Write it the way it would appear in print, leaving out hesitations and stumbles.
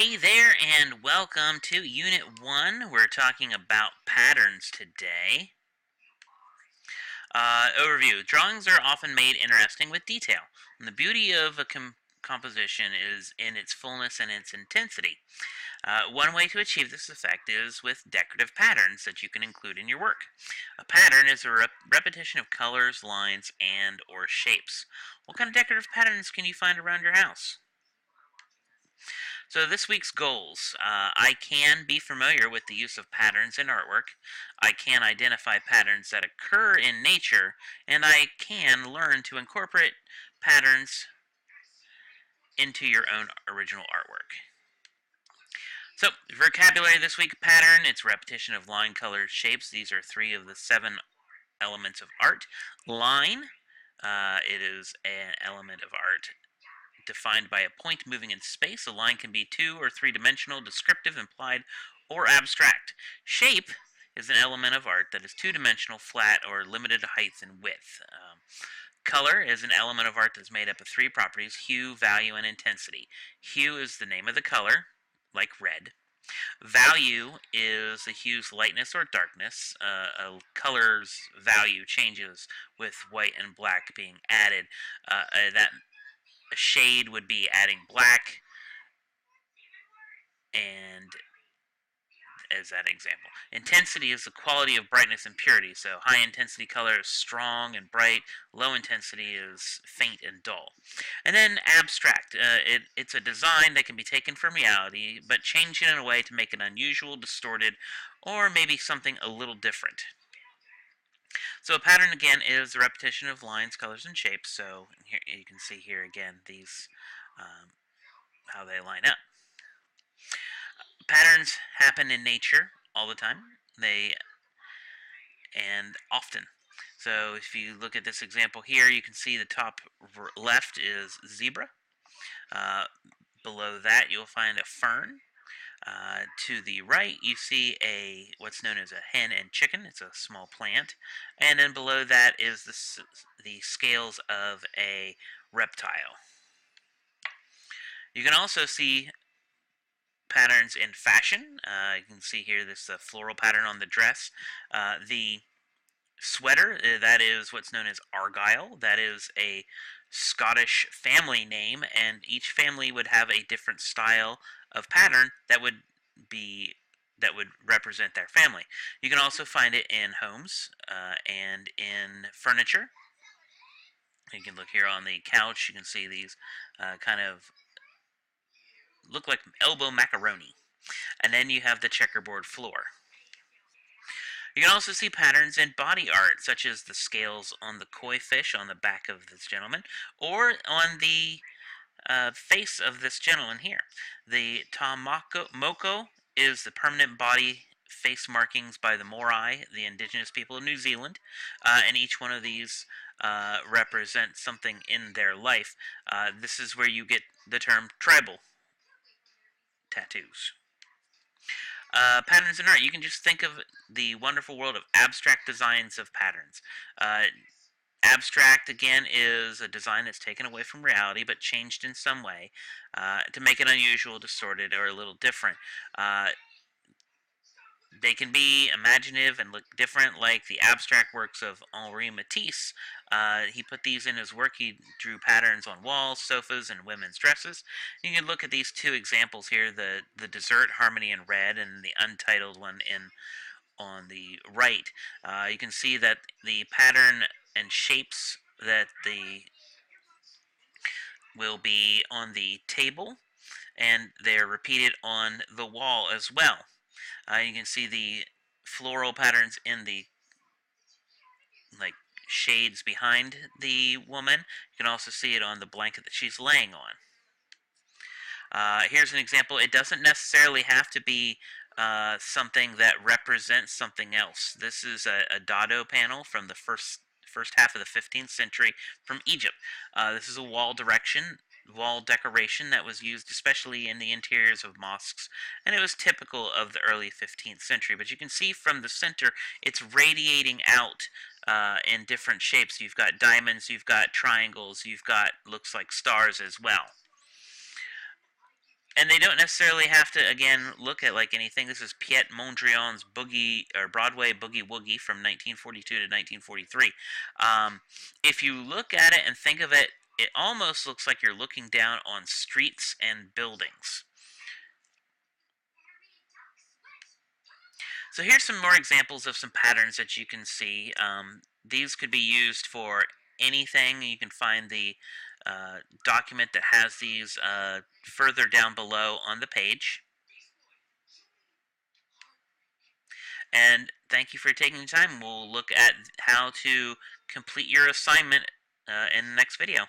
Hey there, and welcome to Unit 1. We're talking about patterns today. Overview. Drawings are often made interesting with detail, and the beauty of a composition is in its fullness and its intensity. One way to achieve this effect is with decorative patterns that you can include in your work. A pattern is a repetition of colors, lines, and or shapes. What kind of decorative patterns can you find around your house? So this week's goals. I can be familiar with the use of patterns in artwork. I can identify patterns that occur in nature, and I can learn to incorporate patterns into your own original artwork. So, vocabulary this week: pattern, it's repetition of line, colors, shapes. These are three of the seven elements of art. Line, it is an element of art defined by a point moving in space. A line can be two or three dimensional, descriptive, implied, or abstract. Shape is an element of art that is two dimensional, flat, or limited height and width. Color is an element of art that's made up of three properties: hue, value, and intensity. Hue is the name of the color, like red. Value is the hue's lightness or darkness. A color's value changes with white and black being added. That a shade would be adding black, and as that example. Intensity is the quality of brightness and purity. So high intensity color is strong and bright. Low intensity is faint and dull. And then abstract. It's a design that can be taken from reality, but changed in a way to make it unusual, distorted, or maybe something a little different. So a pattern again is the repetition of lines, colors, and shapes. So here you can see here again these how they line up. Patterns happen in nature all the time. They and often. So if you look at this example here, you can see the top left is zebra. Uh, Below that, you'll find a fern. To the right, you see what's known as a hen and chicken. It's a small plant, and then below that is the scales of a reptile. You can also see patterns in fashion. You can see here this floral pattern on the dress. The sweater, that is what's known as argyle. That is a Scottish family name, and each family would have a different style of pattern that would represent their family. You can also find it in homes and in furniture. You can look here on the couch. You can see these kind of look like elbow macaroni. And then you have the checkerboard floor. You can also see patterns in body art, such as the scales on the koi fish on the back of this gentleman, or on the face of this gentleman here. The moko is the permanent body face markings by the Morai, the indigenous people of New Zealand, and each one of these represents something in their life. This is where you get the term tribal tattoos. Patterns in art. You can just think of the wonderful world of abstract designs of patterns. Abstract, again, is a design that's taken away from reality but changed in some way to make it unusual, distorted, or a little different. They can be imaginative and look different, like the abstract works of Henri Matisse. He put these in his work. He drew patterns on walls, sofas, and women's dresses. You can look at these two examples here: the dessert harmony in red and the untitled one in on the right. You can see that the pattern and shapes that the will be on the table, and they're repeated on the wall as well. You can see the floral patterns in the like shades behind the woman. You can also see it on the blanket that she's laying on. Here's an example. It doesn't necessarily have to be something that represents something else. This is a dado panel from the first half of the 15th century from Egypt. This is a wall decoration that was used especially in the interiors of mosques, and it was typical of the early 15th century. But you can see from the center, it's radiating out in different shapes. You've got diamonds, you've got triangles, you've got looks like stars as well. And they don't necessarily have to, again, look at like anything. This is Piet Mondrian's Boogie or Broadway Boogie Woogie from 1942 to 1943. If you look at it and think of it, it almost looks like you're looking down on streets and buildings. So here's some more examples of some patterns that you can see. These could be used for anything. You can find the document that has these further down below on the page. And thank you for taking the time. We'll look at how to complete your assignment in the next video.